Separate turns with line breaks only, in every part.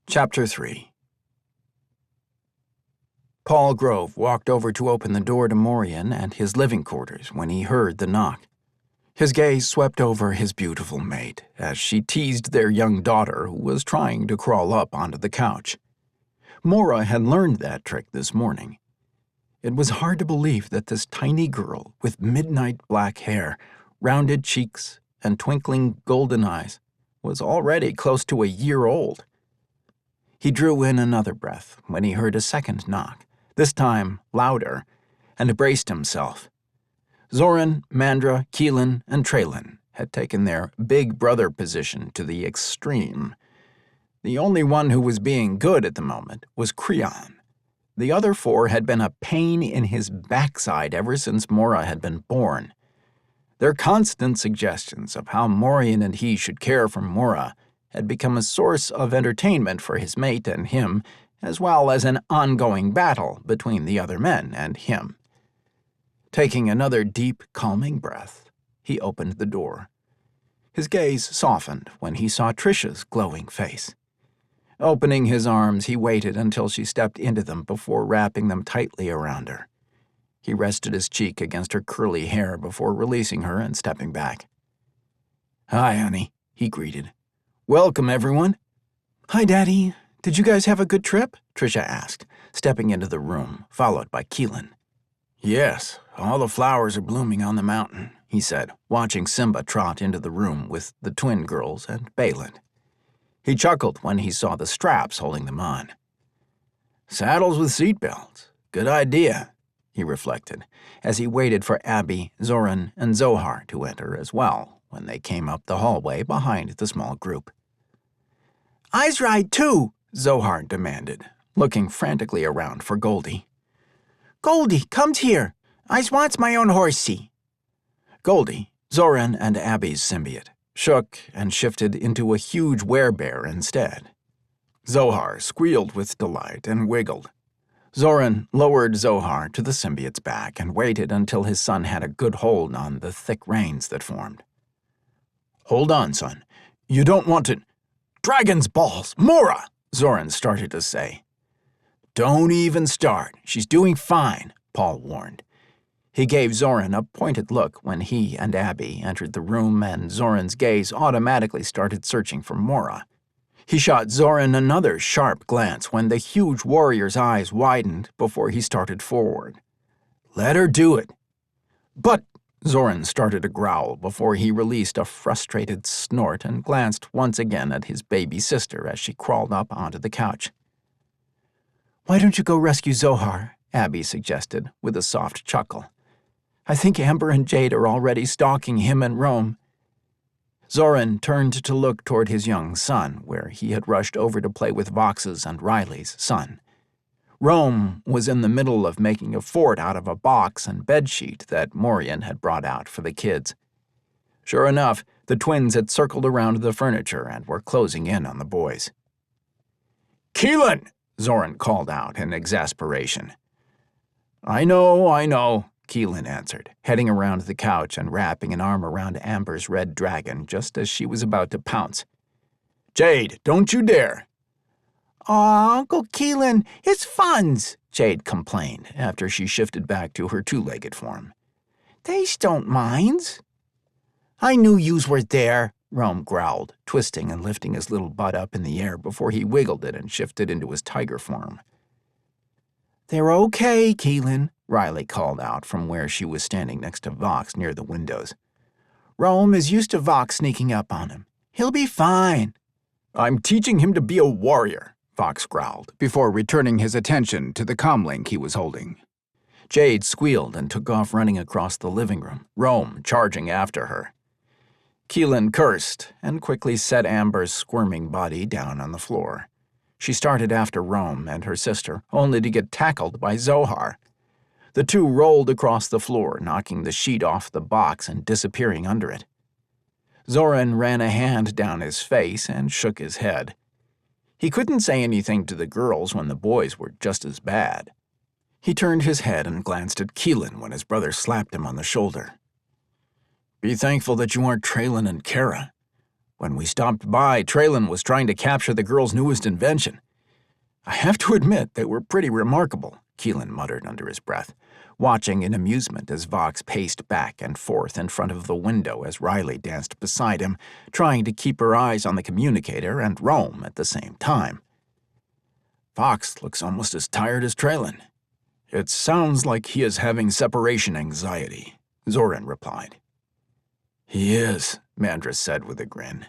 Chapter 3. Paul Grove walked over to open the door to Morah and his living quarters when he heard the knock. His gaze swept over his beautiful mate as she teased their young daughter who was trying to crawl up onto the couch. Morah had learned that trick this morning. It was hard to believe that this tiny girl with midnight black hair, rounded cheeks, and twinkling golden eyes was already close to a year old. He drew in another breath when he heard a second knock, this time louder, and braced himself. Zoran, Mandra, Keelan, and Traylon had taken their big brother position to the extreme. The only one who was being good at the moment was Creon. The other four had been a pain in his backside ever since Morah had been born. Their constant suggestions of how Morah and he should care for Morah had become a source of entertainment for his mate and him, as well as an ongoing battle between the other men and him. Taking another deep, calming breath, he opened the door. His gaze softened when he saw Trisha's glowing face. Opening his arms, he waited until she stepped into them before wrapping them tightly around her. He rested his cheek against her curly hair before releasing her and stepping back. "Hi, honey," he greeted. "Welcome, everyone." "Hi, Daddy. Did you guys have a good trip?" Trisha asked, stepping into the room, followed by Keelan. "Yes, all the flowers are blooming on the mountain," he said, watching Simba trot into the room with the twin girls and Balin. He chuckled when he saw the straps holding them on. "Saddles with seatbelts. Good idea," he reflected, as he waited for Abby, Zoran, and Zohar to enter as well when they came up the hallway behind the small group. "I's ride too," Zohar demanded, looking frantically around for Goldie. "Goldie, come here. I's wants my own horsey." Goldie, Zoran and Abby's symbiote, shook and shifted into a huge werebear instead. Zohar squealed with delight and wiggled. Zoran lowered Zohar to the symbiote's back and waited until his son had a good hold on the thick reins that formed. "Hold on, son. You don't want to—" "Dragon's balls! Morah!" Zoran started to say. "Don't even start. She's doing fine," Paul warned. He gave Zoran a pointed look when he and Abby entered the room, and Zoran's gaze automatically started searching for Morah. He shot Zoran another sharp glance when the huge warrior's eyes widened before he started forward. "Let her do it." "But—" Zoran started to growl before he released a frustrated snort and glanced once again at his baby sister as she crawled up onto the couch. "Why don't you go rescue Zohar?" Abby suggested, with a soft chuckle. "I think Amber and Jade are already stalking him and Rome." Zoran turned to look toward his young son, where he had rushed over to play with Vox's and Riley's son. Rome was in the middle of making a fort out of a box and bedsheet that Morah had brought out for the kids. Sure enough, the twins had circled around the furniture and were closing in on the boys. "Keelan!" Zoran called out in exasperation. I know," Keelan answered, heading around the couch and wrapping an arm around Amber's red dragon just as she was about to pounce. "Jade, don't you dare!" "Aw, Uncle Keelan, it's funs," Jade complained after she shifted back to her two-legged form. "Theys don't minds." "I knew yous were there," Rome growled, twisting and lifting his little butt up in the air before he wiggled it and shifted into his tiger form. "They're okay, Keelan," Riley called out from where she was standing next to Vox near the windows. "Rome is used to Vox sneaking up on him. He'll be fine." "I'm teaching him to be a warrior," Vox growled, before returning his attention to the comlink he was holding. Jade squealed and took off running across the living room, Rome charging after her. Keelan cursed and quickly set Amber's squirming body down on the floor. She started after Rome and her sister, only to get tackled by Zohar. The two rolled across the floor, knocking the sheet off the box and disappearing under it. Zoran ran a hand down his face and shook his head. He couldn't say anything to the girls when the boys were just as bad. He turned his head and glanced at Keelan when his brother slapped him on the shoulder. "Be thankful that you aren't Traylon and Kara. When we stopped by, Traylon was trying to capture the girl's newest invention. I have to admit they were pretty remarkable, Keelan muttered under his breath, watching in amusement as Vox paced back and forth in front of the window as Riley danced beside him, trying to keep her eyes on the communicator and Rome at the same time. Vox looks almost as tired as Traylon. It sounds like he is having separation anxiety, Zoran replied. He is, Mandris said with a grin.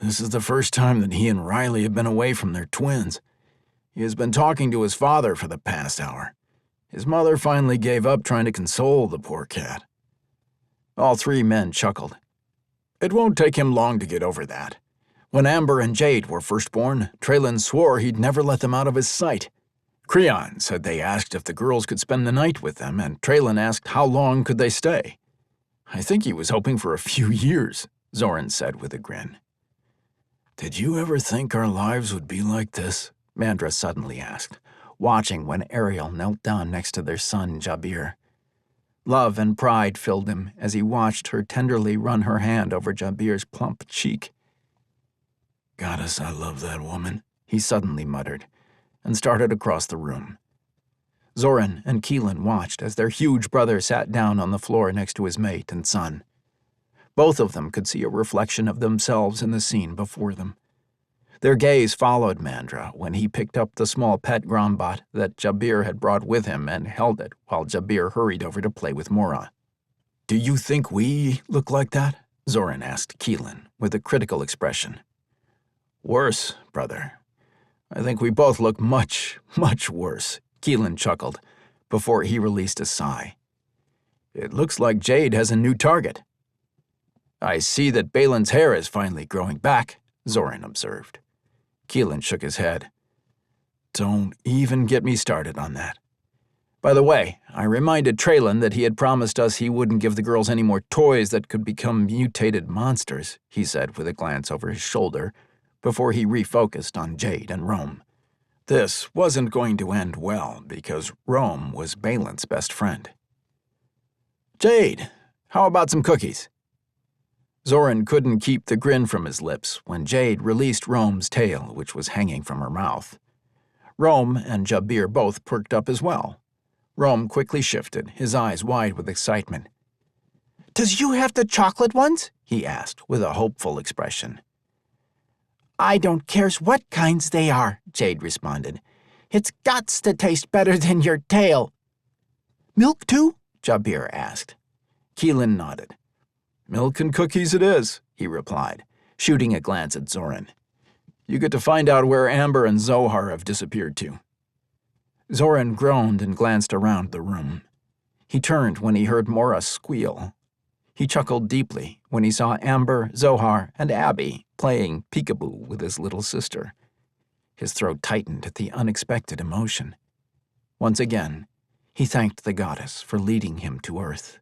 This is the first time that he and Riley have been away from their twins. He has been talking to his father for the past hour. His mother finally gave up trying to console the poor cat. All three men chuckled. It won't take him long to get over that. When Amber and Jade were first born, Traylon swore he'd never let them out of his sight. Creon said they asked if the girls could spend the night with them, and Traylon asked how long could they stay. I think he was hoping for a few years, Zoran said with a grin. Did you ever think our lives would be like this? Mandra suddenly asked, watching when Ariel knelt down next to their son, Jabir. Love and pride filled him as he watched her tenderly run her hand over Jabir's plump cheek. Goddess, I love that woman, he suddenly muttered, and started across the room. Zoran and Keelan watched as their huge brother sat down on the floor next to his mate and son. Both of them could see a reflection of themselves in the scene before them. Their gaze followed Mandra when he picked up the small pet Grombot that Jabir had brought with him and held it while Jabir hurried over to play with Morah. Do you think we look like that? Zoran asked Keelan with a critical expression. Worse, brother. I think we both look much, much worse, Keelan chuckled before he released a sigh. It looks like Jade has a new target. I see that Balin's hair is finally growing back, Zoran observed. Keelan shook his head. Don't even get me started on that. By the way, I reminded Traylon that he had promised us he wouldn't give the girls any more toys that could become mutated monsters, he said with a glance over his shoulder, before he refocused on Jade and Rome. This wasn't going to end well because Rome was Balin's best friend. Jade, how about some cookies? Zoran couldn't keep the grin from his lips when Jade released Rome's tail, which was hanging from her mouth. Rome and Jabir both perked up as well. Rome quickly shifted, his eyes wide with excitement. Does you have the chocolate ones? He asked with a hopeful expression. I don't cares what kinds they are, Jade responded. It's gots to taste better than your tail. Milk too? Jabir asked. Keelan nodded. Milk and cookies it is, he replied, shooting a glance at Zoran. You get to find out where Amber and Zohar have disappeared to. Zoran groaned and glanced around the room. He turned when he heard Morah squeal. He chuckled deeply when he saw Amber, Zohar, and Abby playing peekaboo with his little sister. His throat tightened at the unexpected emotion. Once again, he thanked the goddess for leading him to Earth.